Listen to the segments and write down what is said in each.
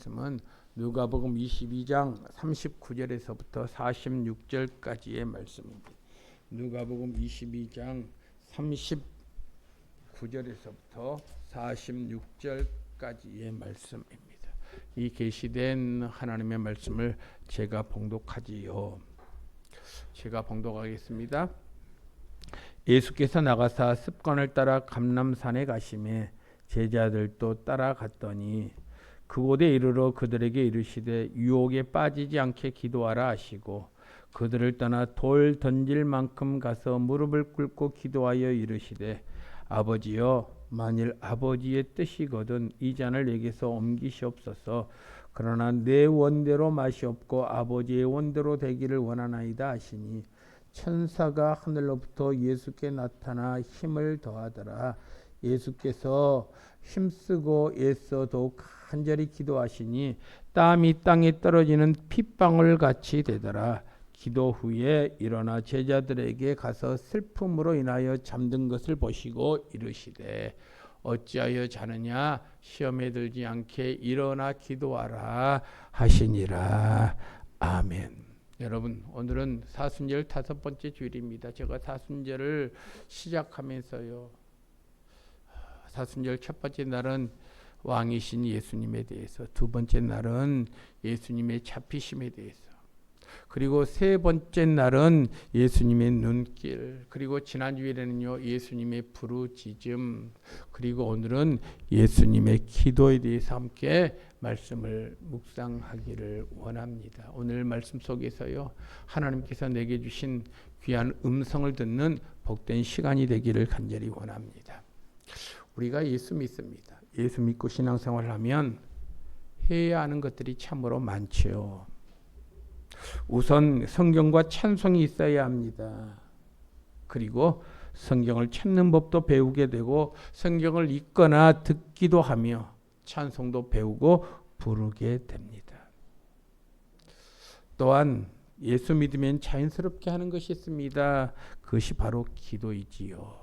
말씀은 누가복음 22장 39절에서부터 46절까지의 말씀입니다. 누가복음 22장 39절에서부터 46절까지의 말씀입니다. 이 계시된 하나님의 말씀을 제가 봉독하지요. 제가 봉독하겠습니다. 예수께서 나가사 습관을 따라 감람산에 가시매 제자들도 따라갔더니 그곳에 이르러 그들에게 이르시되 유혹에 빠지지 않게 기도하라 하시고 그들을 떠나 돌 던질 만큼 가서 무릎을 꿇고 기도하여 이르시되 아버지여 만일 아버지의 뜻이거든 이 잔을 내게서 옮기시옵소서. 그러나 내 원대로 마시옵고 아버지의 원대로 되기를 원하나이다 하시니 천사가 하늘로부터 예수께 나타나 힘을 더하더라. 예수께서 힘쓰고 애써 더욱 간절히 기도하시니 땀이 땅에 떨어지는 핏방울 같이 되더라. 기도 후에 일어나 제자들에게 가서 슬픔으로 인하여 잠든 것을 보시고 이르시되 어찌하여 자느냐 시험에 들지 않게 일어나 기도하라 하시니라. 아멘. 여러분, 오늘은 사순절 5번째 주일입니다. 제가 사순절을 시작하면서요, 사순절 첫 번째 날은 왕이신 예수님에 대해서, 두 번째 날은 예수님의 잡히심에 대해서, 그리고 세 번째 날은 예수님의 눈길, 그리고 지난 주일에는요 예수님의 부르짖음, 그리고 오늘은 예수님의 기도에 대해서 함께 말씀을 묵상하기를 원합니다. 오늘 말씀 속에서요 하나님께서 내게 주신 귀한 음성을 듣는 복된 시간이 되기를 간절히 원합니다. 우리가 예수 믿습니다. 예수 믿고 신앙생활을 하면 해야 하는 것들이 참으로 많지요. 우선 성경과 찬송이 있어야 합니다. 그리고 성경을 찾는 법도 배우게 되고 성경을 읽거나 듣기도 하며 찬송도 배우고 부르게 됩니다. 또한 예수 믿으면 자연스럽게 하는 것이 있습니다. 그것이 바로 기도이지요.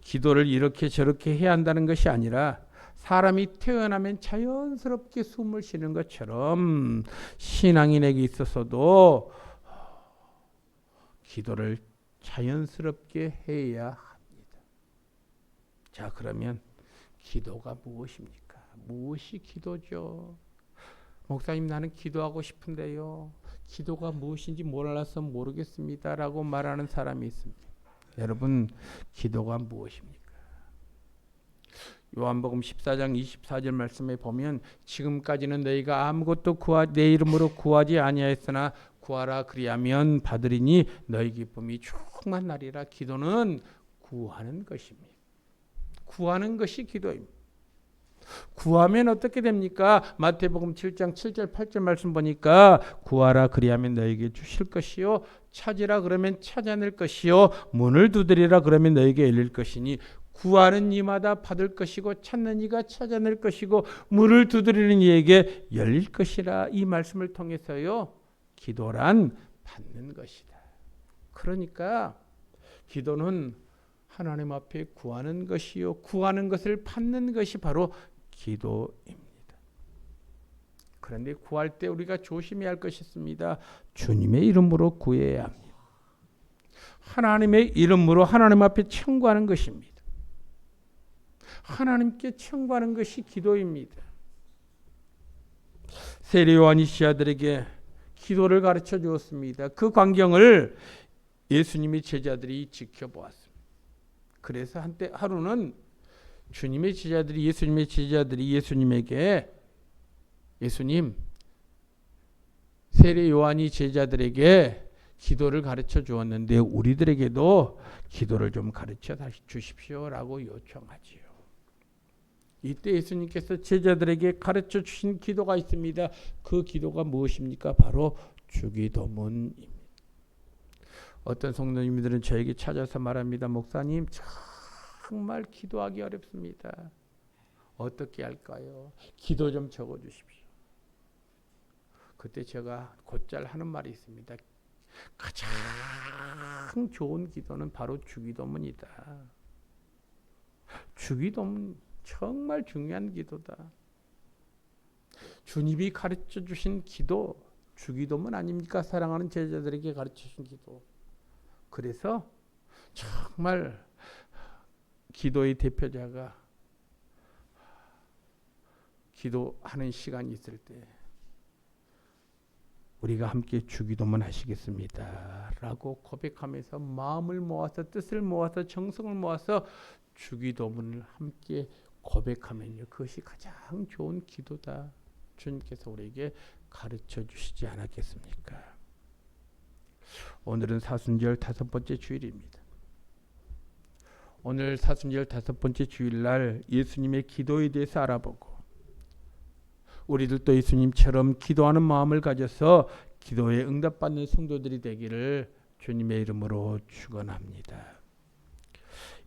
기도를 이렇게 저렇게 해야 한다는 것이 아니라 사람이 태어나면 자연스럽게 숨을 쉬는 것처럼 신앙인에게 있어서도 기도를 자연스럽게 해야 합니다. 자, 그러면 기도가 무엇입니까? 무엇이 기도죠? 목사님, 나는 기도하고 싶은데요. 기도가 무엇인지 몰라서 모르겠습니다. 라고 말하는 사람이 있습니다. 여러분, 기도가 무엇입니까? 요한복음 14장 24절 말씀에 보면 지금까지는 너희가 아무것도 내 이름으로 구하지 아니하였으나 구하라 그리하면 받으리니 너희 기쁨이 충만하리라. 기도는 구하는 것입니다. 구하는 것이 기도입니다. 구하면 어떻게 됩니까? 마태복음 7장 7절 8절 말씀 보니까 구하라 그리하면 너에게 주실 것이요 찾으라 그러면 찾아낼 것이요 문을 두드리라 그러면 너에게 열릴 것이니 구하는 이마다 받을 것이고 찾는 이가 찾아낼 것이고 문을 두드리는 이에게 열릴 것이라. 이 말씀을 통해서요 기도란 받는 것이다. 그러니까 기도는 하나님 앞에 구하는 것이요 구하는 것을 받는 것이 바로 기도입니다. 그런데 구할 때 우리가 조심해야 할 것이 있습니다. 주님의 이름으로 구해야 합니다. 하나님의 이름으로 하나님 앞에 청구하는 것입니다. 하나님께 청구하는 것이 기도입니다. 세례 요한이 제자들에게 기도를 가르쳐 주었습니다. 그 광경을 예수님의 제자들이 지켜보았습니다. 그래서 한때 하루는 예수님의 제자들이 예수님에게 예수님, 세례 요한이 제자들에게 기도를 가르쳐 주었는데 우리들에게도 기도를 좀 가르쳐 주십시오라고 요청하지요. 이때 예수님께서 제자들에게 가르쳐 주신 기도가 있습니다. 그 기도가 무엇입니까? 바로 주기도문입니다. 어떤 성도님들은 저에게 찾아서 말합니다. 목사님, 정말 기도하기 어렵습니다. 어떻게 할까요? 기도 좀 적어 주십시오. 그때 제가 곧잘 하는 말이 있습니다. 가장 좋은 기도는 바로 주기도문이다. 주기도문 정말 중요한 기도다. 주님이 가르쳐 주신 기도, 주기도문 아닙니까? 사랑하는 제자들에게 가르쳐 주신 기도. 그래서 정말 기도의 대표자가 기도하는 시간이 있을 때 우리가 함께 주기도문 하시겠습니다 라고 고백하면서 마음을 모아서 뜻을 모아서 정성을 모아서 주기도문을 함께 고백하면요, 그것이 가장 좋은 기도다. 주님께서 우리에게 가르쳐 주시지 않았겠습니까? 오늘은 사순절 5번째 주일입니다. 오늘 사순절 5번째 주일날 예수님의 기도에 대해서 알아보고 우리들도 예수님처럼 기도하는 마음을 가져서 기도에 응답받는 성도들이 되기를 주님의 이름으로 축원합니다.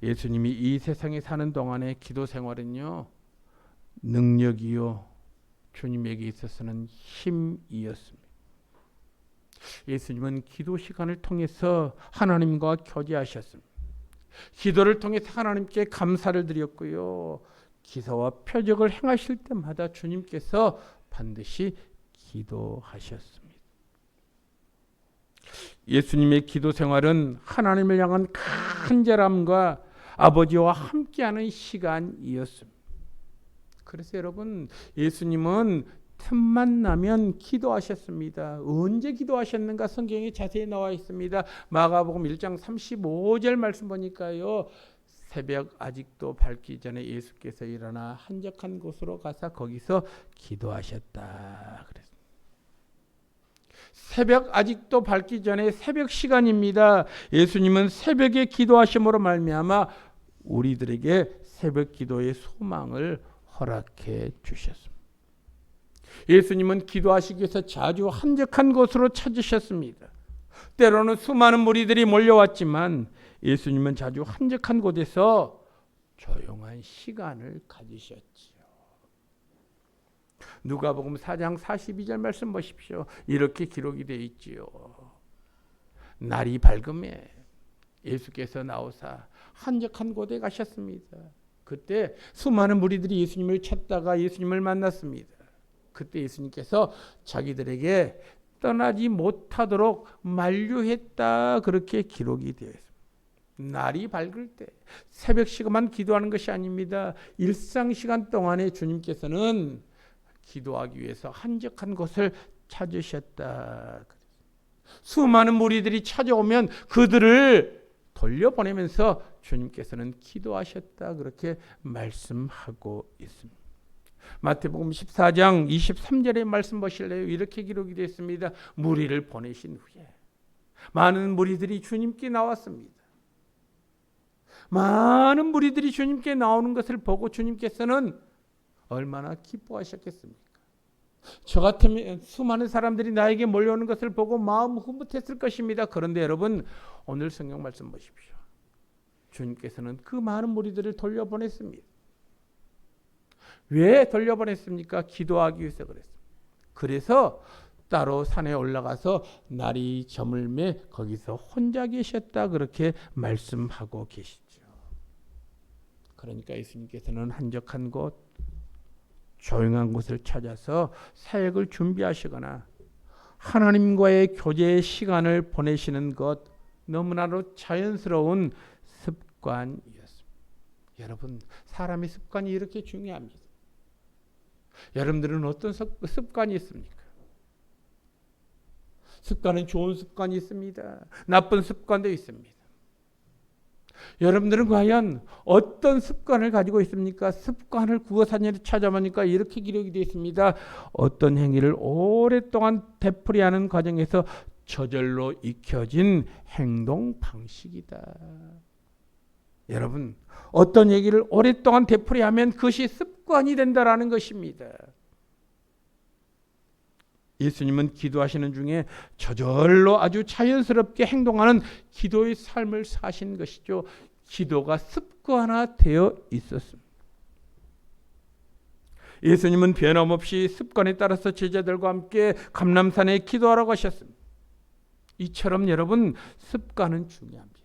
예수님이 이 세상에 사는 동안의 기도 생활은요, 능력이요, 주님에게 있어서는 힘이었습니다. 예수님은 기도 시간을 통해서 하나님과 교제하셨습니다. 기도를 통해서 하나님께 감사를 드렸고요, 기사와 표적을 행하실 때마다 주님께서 반드시 기도하셨습니다. 예수님의 기도 생활은 하나님을 향한 간절함과 아버지와 함께하는 시간이었습니다. 그래서 여러분, 예수님은 틈만 나면 기도하셨습니다. 언제 기도하셨는가 성경에 자세히 나와 있습니다. 마가복음 1장 35절 말씀 보니까요, 새벽 아직도 밝기 전에 예수께서 일어나 한적한 곳으로 가서 거기서 기도하셨다. 그랬습니다. 새벽 아직도 밝기 전에 새벽 시간입니다. 예수님은 새벽에 기도하심으로 말미암아 우리들에게 새벽 기도의 소망을 허락해 주셨습니다. 예수님은 기도하시기 위해서 자주 한적한 곳으로 찾으셨습니다. 때로는 수많은 무리들이 몰려왔지만 예수님은 자주 한적한 곳에서 조용한 시간을 가지셨지요. 누가복음 4장 42절 말씀 보십시오. 이렇게 기록이 되어 있지요. 날이 밝음에 예수께서 나오사 한적한 곳에 가셨습니다. 그때 수많은 무리들이 예수님을 찾다가 예수님을 만났습니다. 그때 예수님께서 자기들에게 떠나지 못하도록 만류했다, 그렇게 기록이 되어 있습니다. 날이 밝을 때 새벽 시간만 기도하는 것이 아닙니다. 일상 시간 동안에 주님께서는 기도하기 위해서 한적한 곳을 찾으셨다. 수많은 무리들이 찾아오면 그들을 돌려보내면서 주님께서는 기도하셨다, 그렇게 말씀하고 있습니다. 마태복음 14장 23절의 말씀 보실래요? 이렇게 기록이 되어 있습니다. 무리를 보내신 후에 많은 무리들이 주님께 나왔습니다. 많은 무리들이 주님께 나오는 것을 보고 주님께서는 얼마나 기뻐하셨겠습니까? 저 같으면 수많은 사람들이 나에게 몰려오는 것을 보고 마음 흐뭇했을 것입니다. 그런데 여러분, 오늘 성경 말씀 보십시오. 주님께서는 그 많은 무리들을 돌려보냈습니다. 왜 돌려보냈습니까? 기도하기 위해서 그랬습니다. 그래서 따로 산에 올라가서 날이 저물매 거기서 혼자 계셨다, 그렇게 말씀하고 계시죠. 그러니까 예수님께서는 한적한 곳, 조용한 곳을 찾아서 사역을 준비하시거나 하나님과의 교제의 시간을 보내시는 것, 너무나도 자연스러운 습관이었습니다. 여러분, 사람의 습관이 이렇게 중요합니다. 여러분들은 어떤 습관이 있습니까? 습관은 좋은 습관이 있습니다. 나쁜 습관도 있습니다. 여러분들은 과연 어떤 습관을 가지고 있습니까? 습관을 국어사전에 찾아보니까 이렇게 기록이 되어 있습니다. 어떤 행위를 오랫동안 되풀이하는 과정에서 저절로 익혀진 행동 방식이다. 여러분, 어떤 얘기를 오랫동안 되풀이하면 그것이 습관이 된다라는 것입니다. 예수님은 기도하시는 중에 저절로 아주 자연스럽게 행동하는 기도의 삶을 사신 것이죠. 기도가 습관화되어 있었습니다. 예수님은 변함없이 습관에 따라서 제자들과 함께 감람산에 기도하러 가셨습니다. 이처럼 여러분, 습관은 중요합니다.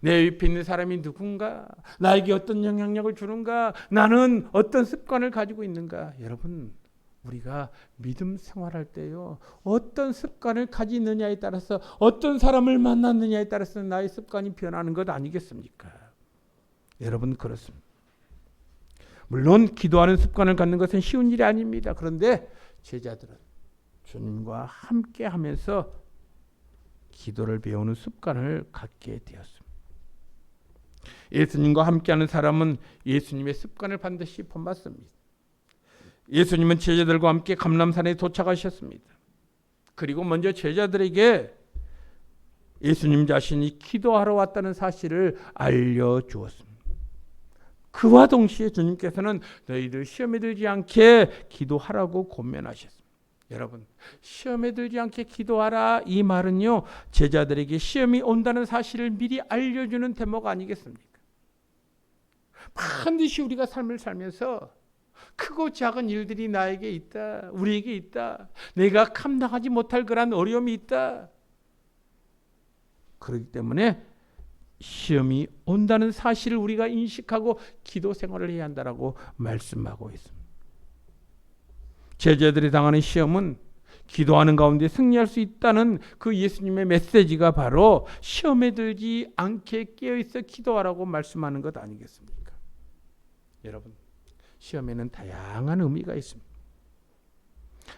내 옆에 있는 사람이 누군가? 나에게 어떤 영향력을 주는가? 나는 어떤 습관을 가지고 있는가? 여러분, 우리가 믿음 생활할 때요, 어떤 습관을 가지느냐에 따라서, 어떤 사람을 만났느냐에 따라서 나의 습관이 변하는 것 아니겠습니까? 여러분, 그렇습니다. 물론 기도하는 습관을 갖는 것은 쉬운 일이 아닙니다. 그런데 제자들은 주님과 함께 하면서 기도를 배우는 습관을 갖게 되었습니다. 예수님과 함께하는 사람은 예수님의 습관을 반드시 본받습니다. 예수님은 제자들과 함께 감람산에 도착하셨습니다. 그리고 먼저 제자들에게 예수님 자신이 기도하러 왔다는 사실을 알려주었습니다. 그와 동시에 주님께서는 너희들 시험에 들지 않게 기도하라고 권면하셨습니다. 여러분, 시험에 들지 않게 기도하라, 이 말은요, 제자들에게 시험이 온다는 사실을 미리 알려주는 대목 아니겠습니까? 반드시 우리가 삶을 살면서 크고 작은 일들이 나에게 있다, 우리에게 있다, 내가 감당하지 못할 그런 어려움이 있다. 그렇기 때문에 시험이 온다는 사실을 우리가 인식하고 기도 생활을 해야 한다라고 말씀하고 있습니다. 제자들이 당하는 시험은 기도하는 가운데 승리할 수 있다는 그 예수님의 메시지가 바로 시험에 들지 않게 깨어있어 기도하라고 말씀하는 것 아니겠습니까? 여러분, 시험에는 다양한 의미가 있습니다.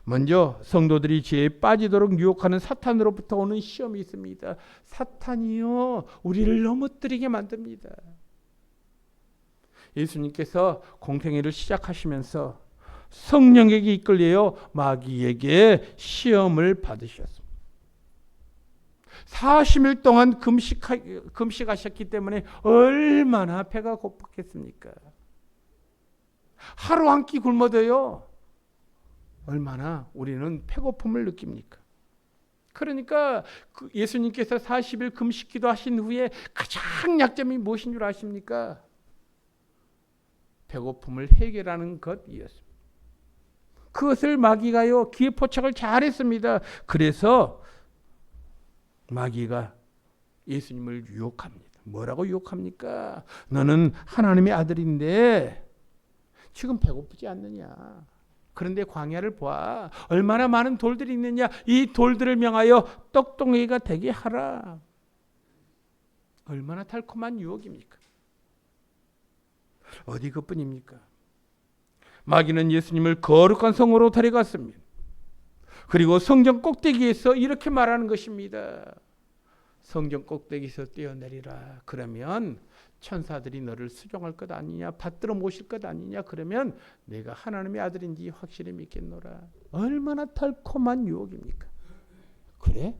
먼저 성도들이 죄에 빠지도록 유혹하는 사탄으로부터 오는 시험이 있습니다. 사탄이요, 우리를 넘어뜨리게 만듭니다. 예수님께서 공생애를 시작하시면서 성령에게 이끌려 마귀에게 시험을 받으셨습니다. 40일 동안 금식하셨기 때문에 얼마나 배가 고팠겠습니까? 하루 한 끼 굶어도요, 얼마나 우리는 배고픔을 느낍니까? 그러니까 예수님께서 40일 금식기도 하신 후에 가장 약점이 무엇인 줄 아십니까? 배고픔을 해결하는 것이었습니다. 그것을 마귀가요, 기회 포착을 잘했습니다. 그래서 마귀가 예수님을 유혹합니다. 뭐라고 유혹합니까? 너는 하나님의 아들인데 지금 배고프지 않느냐? 그런데 광야를 봐. 얼마나 많은 돌들이 있느냐? 이 돌들을 명하여 떡덩이가 되게 하라. 얼마나 달콤한 유혹입니까? 어디 그뿐입니까? 마귀는 예수님을 거룩한 성으로 데려갔습니다. 그리고 성전 꼭대기에서 이렇게 말하는 것입니다. 성전 꼭대기에서 뛰어내리라. 그러면 천사들이 너를 수종할 것 아니냐, 받들어 모실 것 아니냐. 그러면 내가 하나님의 아들인지 확실히 믿겠노라. 얼마나 달콤한 유혹입니까? 그래?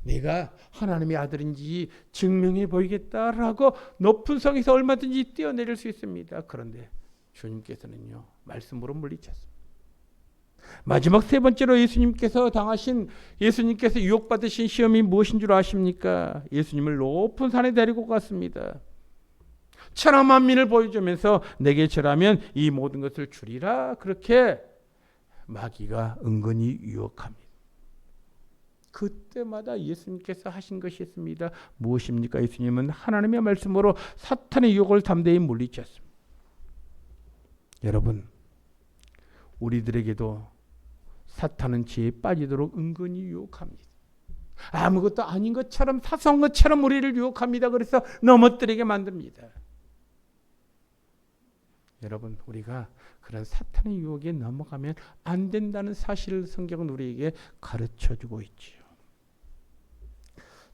내가 하나님의 아들인지 증명해 보이겠다라고 높은 성에서 얼마든지 뛰어내릴 수 있습니다. 그런데 주님께서는요, 말씀으로 물리쳤습니다. 마지막 세 번째로 예수님께서 유혹받으신 시험이 무엇인 줄 아십니까? 예수님을 높은 산에 데리고 갔습니다. 천하 만민을 보여주면서 내게 절하면 이 모든 것을 주리라. 그렇게 마귀가 은근히 유혹합니다. 그때마다 예수님께서 하신 것이 있습니다. 무엇입니까? 예수님은 하나님의 말씀으로 사탄의 유혹을 담대히 물리쳤습니다. 여러분, 우리들에게도 사탄은 죄에 빠지도록 은근히 유혹합니다. 아무것도 아닌 것처럼, 사소한 것처럼 우리를 유혹합니다. 그래서 넘어뜨리게 만듭니다. 여러분, 우리가 그런 사탄의 유혹에 넘어가면 안 된다는 사실을 성경은 우리에게 가르쳐주고 있지요.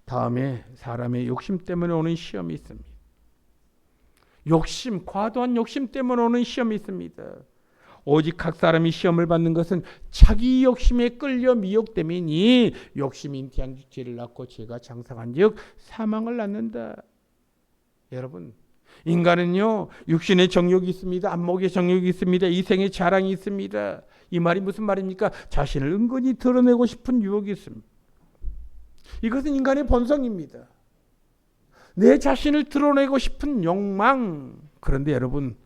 다음에 사람의 욕심 때문에 오는 시험이 있습니다. 과도한 욕심 때문에 오는 시험이 있습니다. 오직 각 사람이 시험을 받는 것은 자기 욕심에 끌려 미혹됨이니 욕심이 잉태한 죄를 낳고 죄가 장성한 즉 사망을 낳는다. 여러분, 인간은요, 육신의 정욕이 있습니다. 안목의 정욕이 있습니다. 이생의 자랑이 있습니다. 이 말이 무슨 말입니까? 자신을 은근히 드러내고 싶은 유혹이 있습니다. 이것은 인간의 본성입니다. 내 자신을 드러내고 싶은 욕망. 그런데 여러분,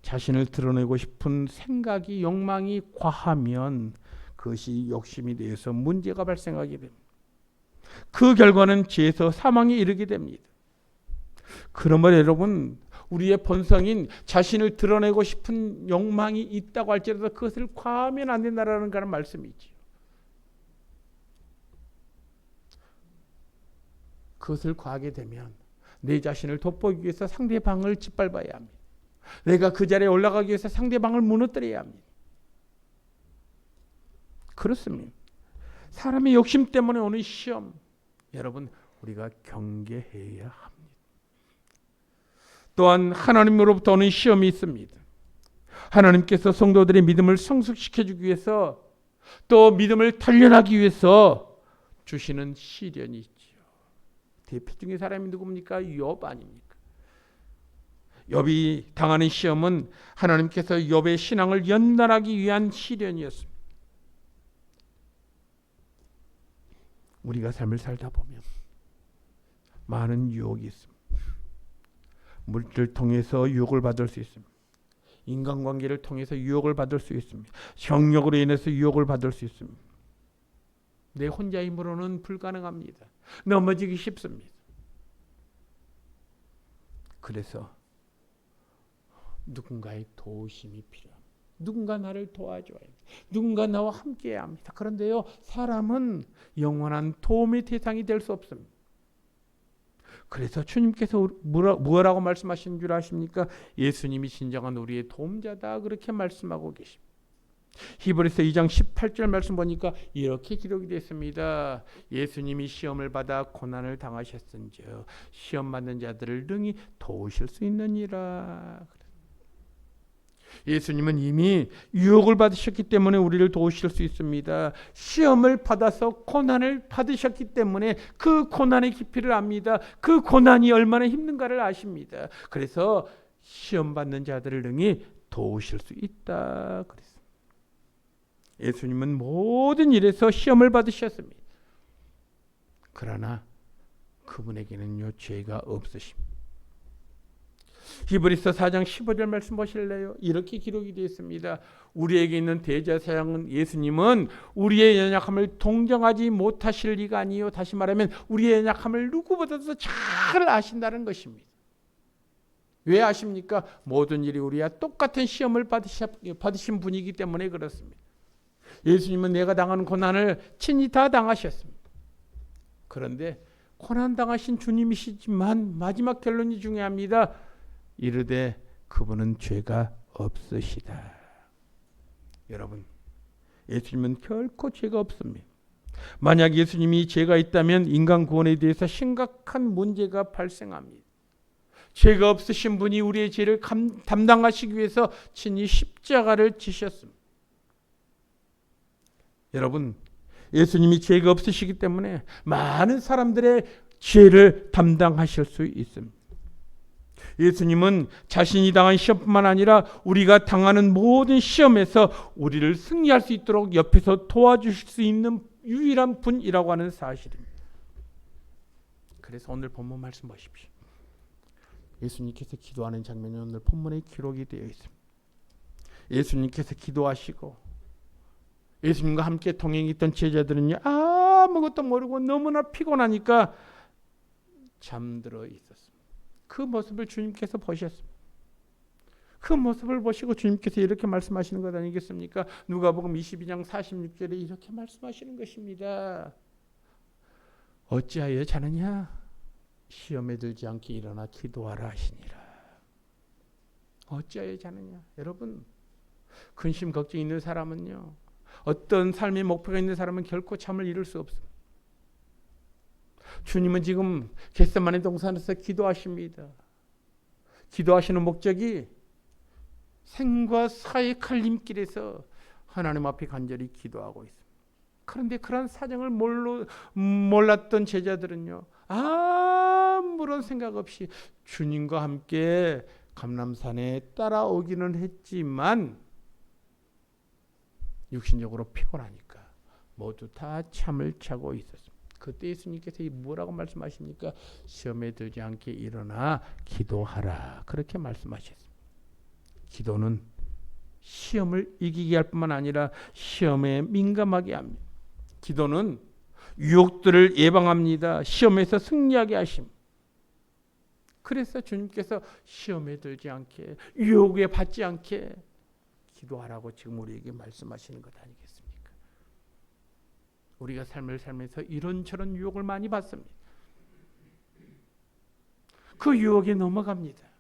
자신을 드러내고 싶은 생각이, 욕망이 과하면 그것이 욕심이 되어서 문제가 발생하게 됩니다. 그 결과는 죄에서 사망에 이르게 됩니다. 그러므로 여러분, 우리의 본성인 자신을 드러내고 싶은 욕망이 있다고 할지라도 그것을 과하면 안 된다라는 그런 말씀이지요. 그것을 과하게 되면 내 자신을 돋보이기 위해서 상대방을 짓밟아야 합니다. 내가 그 자리에 올라가기 위해서 상대방을 무너뜨려야 합니다. 그렇습니다. 사람의 욕심 때문에 오는 시험, 여러분 우리가 경계해야 합니다. 또한 하나님으로부터 오는 시험이 있습니다. 하나님께서 성도들의 믿음을 성숙시켜주기 위해서 또 믿음을 단련하기 위해서 주시는 시련이 있지요. 대표적인 사람이 누굽니까? 욥 아닙니까? 욥이 당하는 시험은 하나님께서 욥의 신앙을 연단하기 위한 시련이었습니다. 우리가 삶을 살다 보면 많은 유혹이 있습니다. 물질을 통해서 유혹을 받을 수 있습니다. 인간관계를 통해서 유혹을 받을 수 있습니다. 정력으로 인해서 유혹을 받을 수 있습니다. 내 혼자 힘으로는 불가능합니다. 넘어지기 쉽습니다. 그래서 누군가의 도우심이 필요합니다. 누군가 나를 도와줘야 합니다. 누군가 나와 함께해야 합니다. 그런데요, 사람은 영원한 도움의 대상이 될 수 없습니다. 그래서 주님께서 뭐라고 말씀하신 줄 아십니까? 예수님이 진정한 우리의 도움자다 그렇게 말씀하고 계십니다. 히브리서 2장 18절 말씀 보니까 이렇게 기록이 됐습니다. 예수님이 시험을 받아 고난을 당하셨은즉 시험 받는 자들을 능히 도우실 수 있느니라. 예수님은 이미 유혹을 받으셨기 때문에 우리를 도우실 수 있습니다. 시험을 받아서 고난을 받으셨기 때문에 그 고난의 깊이를 압니다. 그 고난이 얼마나 힘든가를 아십니다. 그래서 시험 받는 자들을 능히 도우실 수 있다 그랬습니다. 예수님은 모든 일에서 시험을 받으셨습니다. 그러나 그분에게는요 죄가 없으십니다. 히브리서 4장 15절 말씀 보실래요? 이렇게 기록이 되어 있습니다. 우리에게 있는 대제사장은 예수님은 우리의 연약함을 동정하지 못하실 리가 아니요. 다시 말하면 우리의 연약함을 누구보다도 잘 아신다는 것입니다. 왜 아십니까? 모든 일이 우리와 똑같은 시험을 받으신 분이기 때문에 그렇습니다. 예수님은 내가 당하는 고난을 친히 다 당하셨습니다. 그런데 고난 당하신 주님이시지만 마지막 결론이 중요합니다. 이르되 그분은 죄가 없으시다. 여러분, 예수님은 결코 죄가 없습니다. 만약 예수님이 죄가 있다면 인간 구원에 대해서 심각한 문제가 발생합니다. 죄가 없으신 분이 우리의 죄를 담당하시기 위해서 친히 십자가를 지셨습니다. 여러분, 예수님이 죄가 없으시기 때문에 많은 사람들의 죄를 담당하실 수 있습니다. 예수님은 자신이 당한 시험뿐만 아니라 우리가 당하는 모든 시험에서 우리를 승리할 수 있도록 옆에서 도와주실 수 있는 유일한 분이라고 하는 사실입니다. 그래서 오늘 본문 말씀 보십시오. 예수님께서 기도하는 장면이 오늘 본문에 기록이 되어 있습니다. 예수님께서 기도하시고 예수님과 함께 동행했던 제자들은요 아무것도 모르고 너무나 피곤하니까 잠들어 있었습니다. 그 모습을 주님께서 보셨습니다. 그 모습을 보시고 주님께서 이렇게 말씀하시는 것 아니겠습니까? 누가복음 22장 46절에 이렇게 말씀하시는 것입니다. 어찌하여 자느냐? 시험에 들지 않게 일어나 기도하라 하시니라. 어찌하여 자느냐? 여러분, 근심 걱정 있는 사람은요, 어떤 삶의 목표가 있는 사람은 결코 잠을 이룰 수 없습니다. 주님은 지금 겟세마네 동산에서 기도하십니다. 기도하시는 목적이 생과 사의 갈림길에서 하나님 앞에 간절히 기도하고 있습니다. 그런데 그런 사정을 몰랐던 제자들은요, 아무런 생각 없이 주님과 함께 감람산에 따라오기는 했지만 육신적으로 피곤하니까 모두 다 잠을 자고 있었습니다. 그때 예수님께서 뭐라고 말씀하십니까? 시험에 들지 않게 일어나 기도하라. 그렇게 말씀하셨습니다. 기도는 시험을 이기게 할 뿐만 아니라 시험에 민감하게 합니다. 기도는 유혹들을 예방합니다. 시험에서 승리하게 하심. 그래서 주님께서 시험에 들지 않게, 유혹에 받지 않게 기도하라고 지금 우리에게 말씀하시는 것 아니겠습니까? 우리가 삶을 살면서 이런저런 유혹을 많이 받습니다. 그 유혹에 넘어갑니다.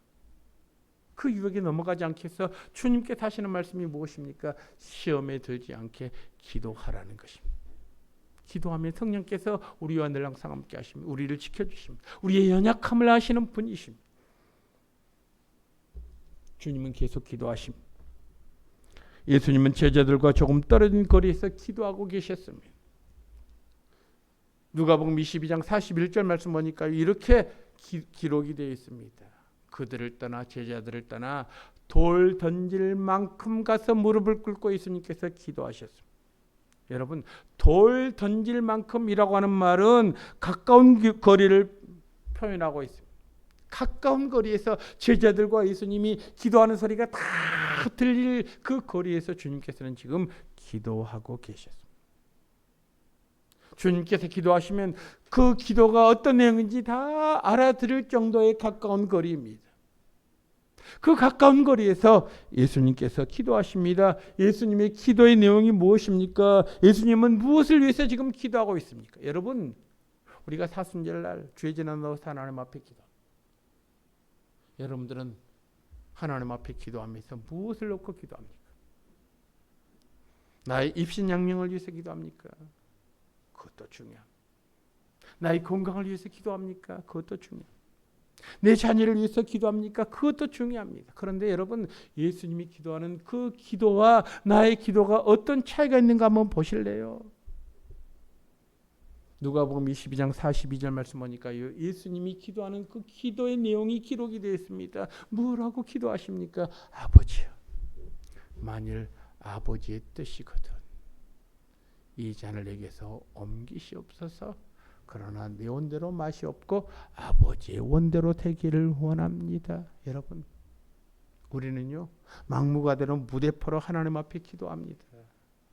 그 유혹에 넘어가지 않게 해서 주님께서 하시는 말씀이 무엇입니까? 시험에 들지 않게 기도하라는 것입니다. 기도하면 성령께서 우리와 늘 항상 함께 하십니다. 우리를 지켜주십니다. 우리의 연약함을 아시는 분이십니다. 주님은 계속 기도하십니다. 예수님은 제자들과 조금 떨어진 거리에서 기도하고 계셨습니다. 누가복음 22장 41절 말씀 보니까 이렇게 기록이 되어 있습니다. 그들을 떠나 제자들을 떠나 돌 던질 만큼 가서 무릎을 꿇고 예수님께서 기도하셨습니다. 여러분, 돌 던질 만큼이라고 하는 말은 가까운 거리를 표현하고 있습니다. 가까운 거리에서 제자들과 예수님이 기도하는 소리가 다 들릴 그 거리에서 주님께서는 지금 기도하고 계셨습니다. 주님께서 기도하시면 그 기도가 어떤 내용인지 다 알아들을 정도의 가까운 거리입니다. 그 가까운 거리에서 예수님께서 기도하십니다. 예수님의 기도의 내용이 무엇입니까? 예수님은 무엇을 위해서 지금 기도하고 있습니까? 여러분, 우리가 사순절날 주의 지난 넣어서 하나님 앞에 기도. 여러분들은 하나님 앞에 기도하면서 무엇을 놓고 기도합니까? 나의 입신양명을 위해서 기도합니까? 그것도 중요합니다. 나의 건강을 위해서 기도합니까? 그것도 중요합니다. 내 자녀를 위해서 기도합니까? 그것도 중요합니다. 그런데 여러분, 예수님이 기도하는 그 기도와 나의 기도가 어떤 차이가 있는가 한번 보실래요? 누가복음 22장 42절 말씀 보니까 예수님이 기도하는 그 기도의 내용이 기록이 되어 있습니다. 뭐라고 기도하십니까? 아버지요, 만일 아버지의 뜻이거든 이 잔을 내게서 옮기시옵소서. 그러나 내 원대로 맛이 없고 아버지의 원대로 되기를 원합니다. 여러분, 우리는요 막무가내로 무대포로 하나님 앞에 기도합니다.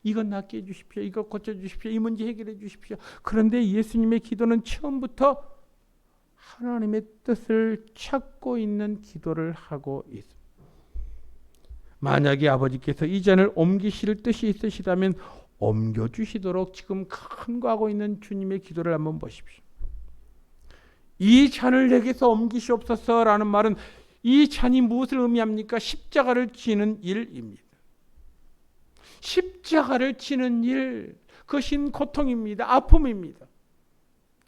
이건 낫게 해주십시오. 이거 고쳐주십시오. 이 문제 해결해 주십시오. 그런데 예수님의 기도는 처음부터 하나님의 뜻을 찾고 있는 기도를 하고 있습니다. 만약에 아버지께서 이 잔을 옮기실 뜻이 있으시다면 옮겨주시도록 지금 간구하고 있는 주님의 기도를 한번 보십시오. 이 잔을 내게서 옮기시옵소서라는 말은 이 잔이 무엇을 의미합니까? 십자가를 지는 일입니다. 십자가를 지는 일, 그것이 고통입니다. 아픔입니다.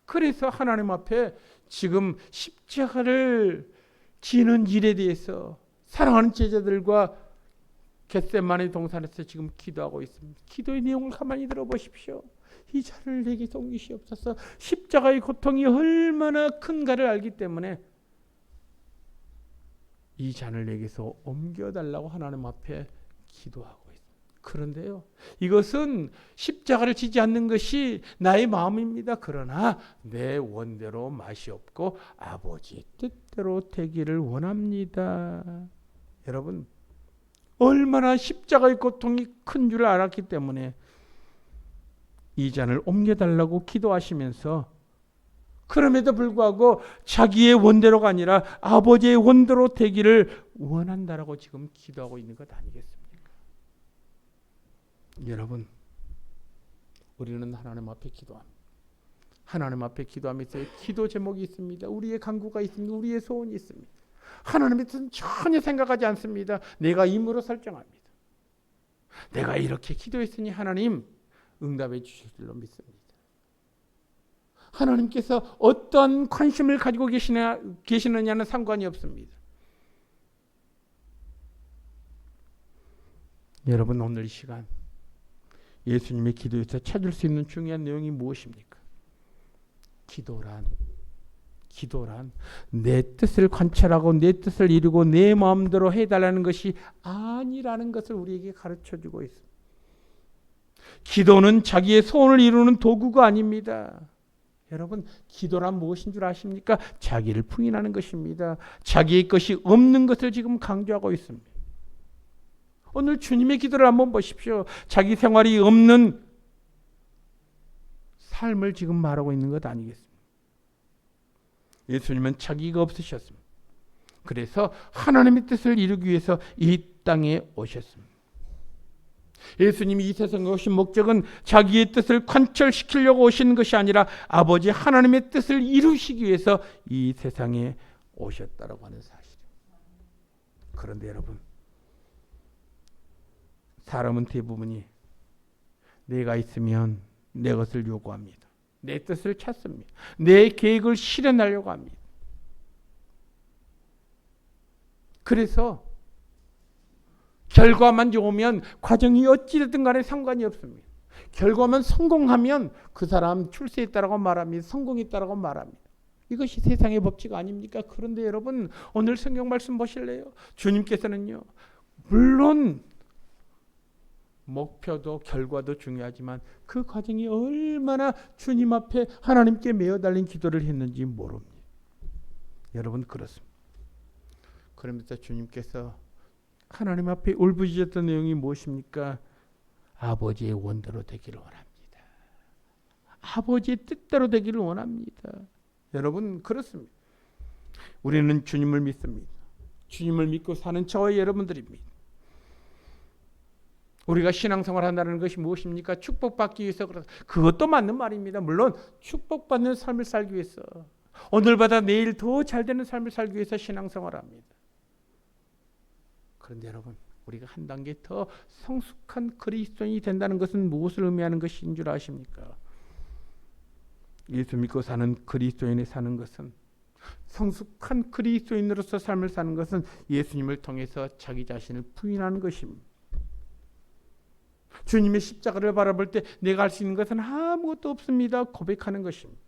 그래서 하나님 앞에 지금 십자가를 지는 일에 대해서 사랑하는 제자들과 겟세마네 동산에서 지금 기도하고 있습니다. 기도의 내용을 가만히 들어보십시오. 이 잔을 내게서 옮기시옵소서. 십자가의 고통이 얼마나 큰가를 알기 때문에 이 잔을 내게서 옮겨달라고 하나님 앞에 기도하고 있습니다. 그런데요, 이것은 십자가를 지지 않는 것이 나의 마음입니다. 그러나 내 원대로 맛이 없고 아버지의 뜻대로 되기를 원합니다. 여러분, 얼마나 십자가의 고통이 큰 줄 알았기 때문에 이 잔을 옮겨달라고 기도하시면서 그럼에도 불구하고 자기의 원대로가 아니라 아버지의 원대로 되기를 원한다라고 지금 기도하고 있는 것 아니겠습니까? 여러분, 우리는 하나님 앞에 기도합니다. 하나님 앞에 기도하면서 기도 제목이 있습니다. 우리의 간구가 있습니다. 우리의 소원이 있습니다. 하나님의 뜻은 전혀 생각하지 않습니다. 내가 임으로 설정합니다. 내가 이렇게 기도했으니 하나님 응답해 주실 줄로 믿습니다. 하나님께서 어떤 관심을 가지고 계시느냐는 상관이 없습니다. 여러분, 오늘 이 시간 예수님의 기도에서 찾을 수 있는 중요한 내용이 무엇입니까? 기도란 내 뜻을 관찰하고 내 뜻을 이루고 내 마음대로 해달라는 것이 아니라는 것을 우리에게 가르쳐주고 있습니다. 기도는 자기의 소원을 이루는 도구가 아닙니다. 여러분, 기도란 무엇인 줄 아십니까? 자기를 부인하는 것입니다. 자기의 것이 없는 것을 지금 강조하고 있습니다. 오늘 주님의 기도를 한번 보십시오. 자기 생활이 없는 삶을 지금 말하고 있는 것 아니겠습니까? 예수님은 자기가 없으셨습니다. 그래서 하나님의 뜻을 이루기 위해서 이 땅에 오셨습니다. 예수님이 이 세상에 오신 목적은 자기의 뜻을 관철시키려고 오신 것이 아니라 아버지 하나님의 뜻을 이루시기 위해서 이 세상에 오셨다라고 하는 사실입니다. 그런데 여러분, 사람은 대부분이 내가 있으면 내 것을 요구합니다. 내 뜻을 찾습니다. 내 계획을 실현하려고 합니다. 그래서 결과만 좋으면 과정이 어찌됐든 간에 상관이 없습니다. 결과만 성공하면 그 사람 출세했다라고 말합니다. 성공했다라고 말합니다. 이것이 세상의 법칙 아닙니까? 그런데 여러분, 오늘 성경 말씀 보실래요? 주님께서는요, 물론 목표도 결과도 중요하지만 그 과정이 얼마나 주님 앞에 하나님께 매어 달린 기도를 했는지 모릅니다. 여러분, 그렇습니다. 그러면서 주님께서 하나님 앞에 울부짖었던 내용이 무엇입니까? 아버지의 원대로 되기를 원합니다. 아버지의 뜻대로 되기를 원합니다. 여러분, 그렇습니다. 우리는 주님을 믿습니다. 주님을 믿고 사는 저와 여러분들입니다. 우리가 신앙생활 한다는 것이 무엇입니까? 축복받기 위해서. 그것도 맞는 말입니다. 물론 축복받는 삶을 살기 위해서, 오늘보다 내일 더 잘되는 삶을 살기 위해서 신앙생활합니다. 그런데 여러분, 우리가 한 단계 더 성숙한 그리스도인이 된다는 것은 무엇을 의미하는 것인 줄 아십니까? 예수 믿고 사는 그리스도인이 사는 것은, 성숙한 그리스도인으로서 삶을 사는 것은 예수님을 통해서 자기 자신을 부인하는 것입니다. 주님의 십자가를 바라볼 때 내가 할 수 있는 것은 아무것도 없습니다. 고백하는 것입니다.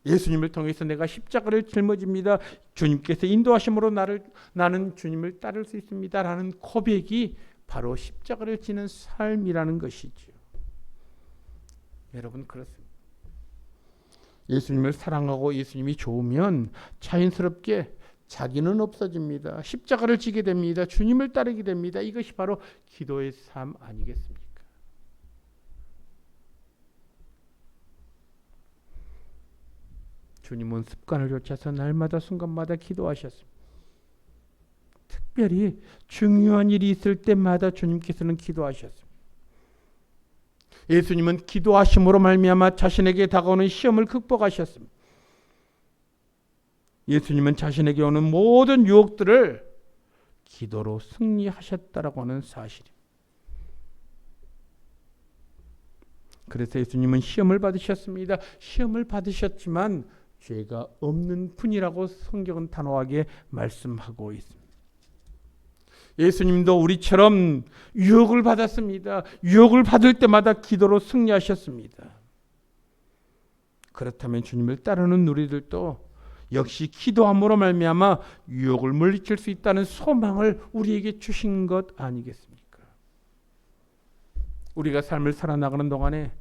예수님을 통해서 내가 십자가를 짊어집니다. 주님께서 인도하심으로 나는 주님을 따를 수 있습니다. 라는 고백이 바로 십자가를 지는 삶이라는 것이죠. 여러분, 그렇습니다. 예수님을 사랑하고 예수님이 좋으면 자연스럽게 자기는 없어집니다. 십자가를 지게 됩니다. 주님을 따르게 됩니다. 이것이 바로 기도의 삶 아니겠습니까? 주님은 습관을 좇아서 날마다 순간마다 기도하셨습니다. 특별히 중요한 일이 있을 때마다 주님께서는 기도하셨습니다. 예수님은 기도하심으로 말미암아 자신에게 다가오는 시험을 극복하셨습니다. 예수님은 자신에게 오는 모든 유혹들을 기도로 승리하셨다라고 하는 사실입니다. 그래서 예수님은 시험을 받으셨습니다. 시험을 받으셨지만 죄가 없는 분이라고 성경은 단호하게 말씀하고 있습니다. 예수님도 우리처럼 유혹을 받았습니다. 유혹을 받을 때마다 기도로 승리하셨습니다. 그렇다면 주님을 따르는 우리들도 역시 기도함으로 말미암아 유혹을 물리칠 수 있다는 소망을 우리에게 주신 것 아니겠습니까? 우리가 삶을 살아나가는 동안에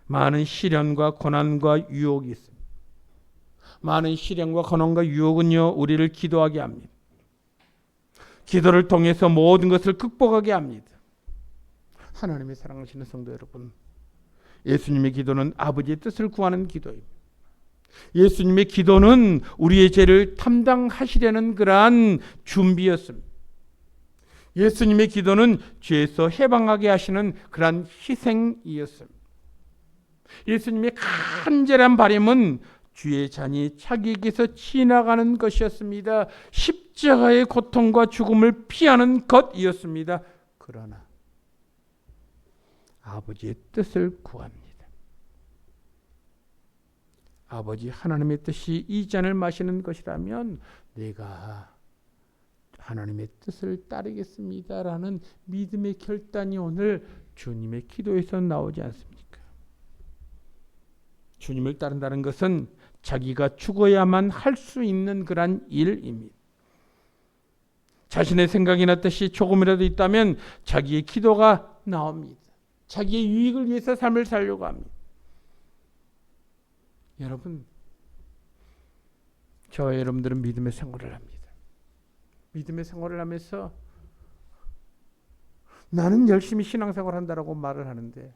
많은 시련과 고난과 유혹이 있습니다. 많은 시련과 고난과 유혹은요, 우리를 기도하게 합니다. 기도를 통해서 모든 것을 극복하게 합니다. 하나님의 사랑하시는 성도 여러분, 예수님의 기도는 아버지의 뜻을 구하는 기도입니다. 예수님의 기도는 우리의 죄를 담당하시려는 그러한 준비였습니다. 예수님의 기도는 죄에서 해방하게 하시는 그러한 희생이었습니다. 예수님의 간절한 바람은 주의 잔이 자기에게서 지나가는 것이었습니다. 십자가의 고통과 죽음을 피하는 것이었습니다. 그러나 아버지의 뜻을 구합니다. 아버지 하나님의 뜻이 이 잔을 마시는 것이라면 내가 하나님의 뜻을 따르겠습니다라는 믿음의 결단이 오늘 주님의 기도에서 나오지 않습니까? 주님을 따른다는 것은 자기가 죽어야만 할 수 있는 그런 일입니다. 자신의 생각이나 뜻이 조금이라도 있다면 자기의 기도가 나옵니다. 자기의 유익을 위해서 삶을 살려고 합니다. 여러분, 저와 여러분들은 믿음의 생활을 합니다. 믿음의 생활을 하면서 나는 열심히 신앙생활을 한다라고 말을 하는데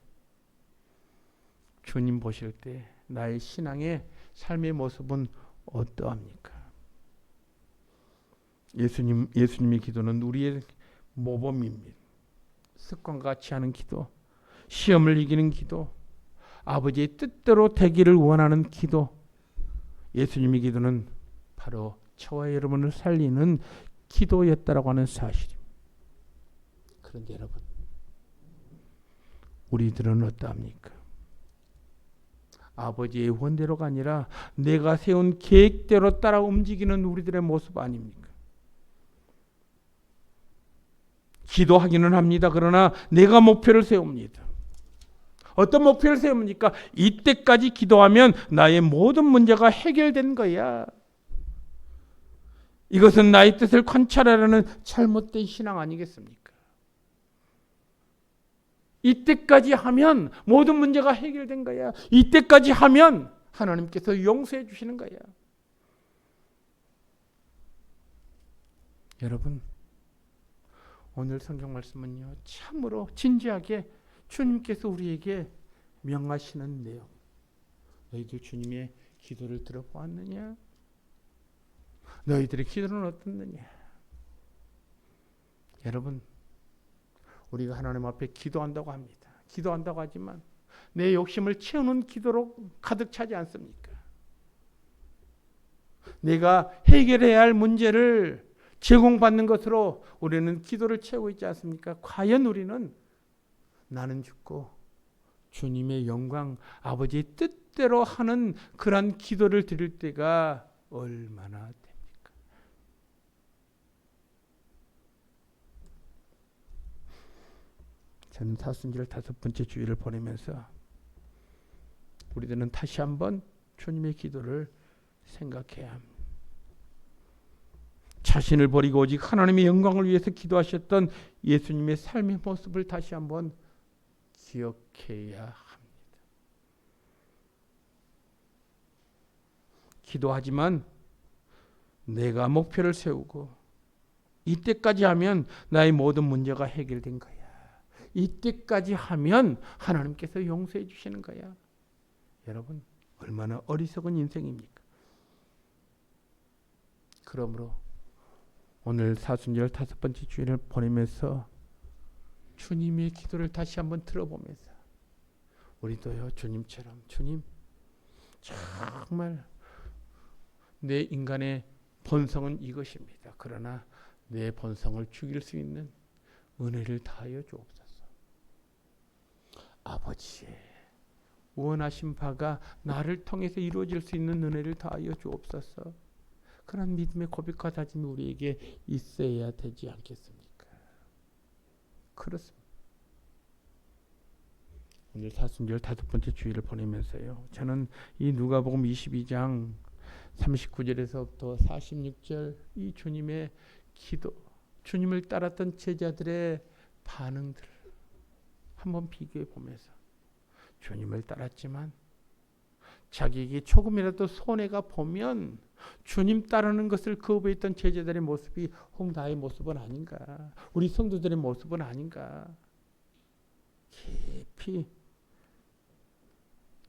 주님 보실 때 나의 신앙의 삶의 모습은 어떠합니까? 예수님의 기도는 우리의 모범입니다. 습관과 같이 하는 기도, 시험을 이기는 기도, 아버지의 뜻대로 되기를 원하는 기도. 예수님의 기도는 바로 저와 여러분을 살리는 기도였다라고 하는 사실입니다. 그런데 여러분, 우리들은 어떠합니까? 아버지의 원대로가 아니라 내가 세운 계획대로 따라 움직이는 우리들의 모습 아닙니까? 기도하기는 합니다. 그러나 내가 목표를 세웁니다. 어떤 목표를 세웁니까? 이때까지 기도하면 나의 모든 문제가 해결된 거야. 이것은 나의 뜻을 관찰하려는 잘못된 신앙 아니겠습니까? 이때까지 하면 모든 문제가 해결된 거야. 이때까지 하면 하나님께서 용서해 주시는 거야. 여러분, 오늘 성경 말씀은요, 참으로 진지하게 주님께서 우리에게 명하시는 내용. 너희들 주님의 기도를 들어보았느냐? 너희들의 기도는 어떻느냐? 여러분, 우리가 하나님 앞에 기도한다고 합니다. 기도한다고 하지만 내 욕심을 채우는 기도로 가득 차지 않습니까? 내가 해결해야 할 문제를 제공받는 것으로 우리는 기도를 채우고 있지 않습니까? 과연 우리는 나는 죽고 주님의 영광, 아버지의 뜻대로 하는 그런 기도를 드릴 때가 얼마나 됩니까? 저는 사순절 5번째 주일을 보내면서 우리들은 다시 한번 주님의 기도를 생각해야 합니다. 자신을 버리고 오직 하나님의 영광을 위해서 기도하셨던 예수님의 삶의 모습을 다시 한번 기억해야 합니다. 기도하지만 내가 목표를 세우고 이때까지 하면 나의 모든 문제가 해결된 거야. 이때까지 하면 하나님께서 용서해 주시는 거야. 여러분, 얼마나 어리석은 인생입니까? 그러므로 오늘 사순절 5번째 주일을 보내면서 주님의 기도를 다시 한번 들어보면서 우리도요, 주님처럼, 주님, 정말 내 인간의 본성은 이것입니다. 그러나 내 본성을 죽일 수 있는 은혜를 다하여 주옵소서. 아버지의 원하신 바가 나를 통해서 이루어질 수 있는 은혜를 다하여 주옵소서. 그런 믿음의 고백과 다짐이 우리에게 있어야 되지 않겠습니까? 그렇습니다. 오늘 사순절 5번째 주일을 보내면서요, 저는 이 누가복음 22장 39절에서부터 46절 이 주님의 기도, 주님을 따랐던 제자들의 반응들을 한번 비교해 보면서, 주님을 따랐지만 자기에게 조금이라도 손해가 보면 주님 따르는 것을 거부했던 제자들의 모습이 홍다의 모습은 아닌가, 우리 성도들의 모습은 아닌가, 깊이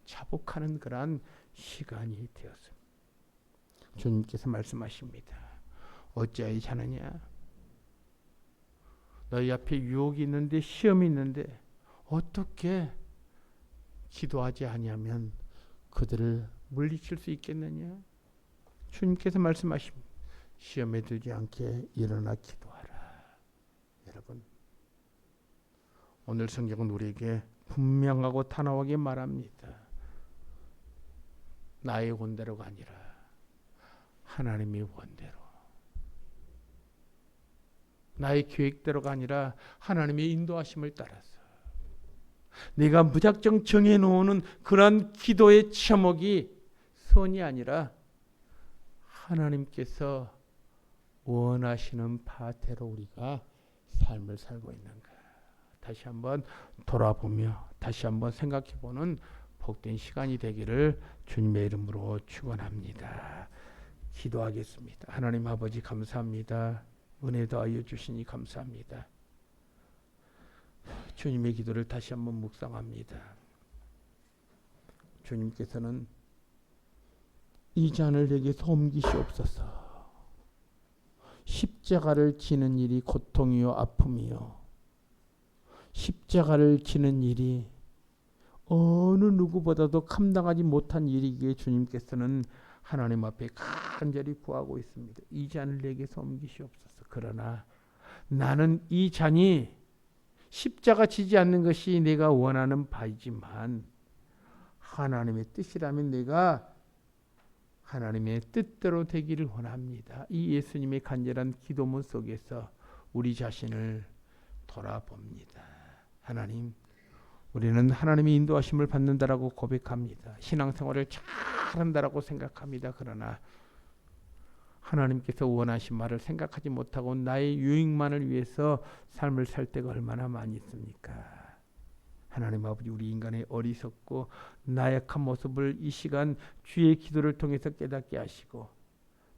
자복하는 그러한 시간이 되었습니다. 주님께서 말씀하십니다. 어찌하여 자느냐? 너희 앞에 유혹이 있는데, 시험이 있는데 어떻게 기도하지 아니하면 그들을 물리칠 수 있겠느냐? 주님께서 말씀하십니다. 시험에 들지 않게 일어나 기도하라. 여러분, 오늘 성경은 우리에게 분명하고 단호하게 말합니다. 나의 원대로가 아니라 하나님의 원대로, 나의 계획대로가 아니라 하나님의 인도하심을 따라서 내가 무작정 정해놓는 그런 기도의 제목이 선이 아니라 하나님께서 원하시는 바대로 우리가 삶을 살고 있는가, 다시 한번 돌아보며 다시 한번 생각해보는 복된 시간이 되기를 주님의 이름으로 축원합니다. 기도하겠습니다. 하나님 아버지, 감사합니다. 은혜 더하여 주시니 감사합니다. 주님의 기도를 다시 한번 묵상합니다. 주님께서는 이 잔을 내게서 옮기시옵소서. 십자가를 지는 일이 고통이요 아픔이요. 십자가를 지는 일이 어느 누구보다도 감당하지 못한 일이기에 주님께서는 하나님 앞에 간절히 구하고 있습니다. 이 잔을 내게서 옮기시옵소서. 그러나 나는 이 잔이 십자가 지지 않는 것이 내가 원하는 바이지만 하나님의 뜻이라면 내가 하나님의 뜻대로 되기를 원합니다. 이 예수님의 간절한 기도문 속에서 우리 자신을 돌아봅니다. 하나님, 우리는 하나님의 인도하심을 받는다라고 고백합니다. 신앙생활을 잘한다라고 생각합니다. 그러나 하나님께서 원하신 말을 생각하지 못하고 나의 유익만을 위해서 삶을 살 때가 얼마나 많이 있습니까? 하나님 아버지, 우리 인간의 어리석고 나약한 모습을 이 시간 주의 기도를 통해서 깨닫게 하시고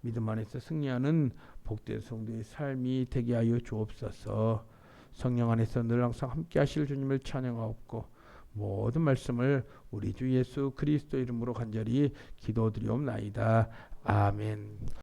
믿음 안에서 승리하는 복된 성도의 삶이 되게 하여 주옵소서. 성령 안에서 늘 항상 함께 하실 주님을 찬양하옵고 모든 말씀을 우리 주 예수 그리스도 이름으로 간절히 기도드리옵나이다. 아멘.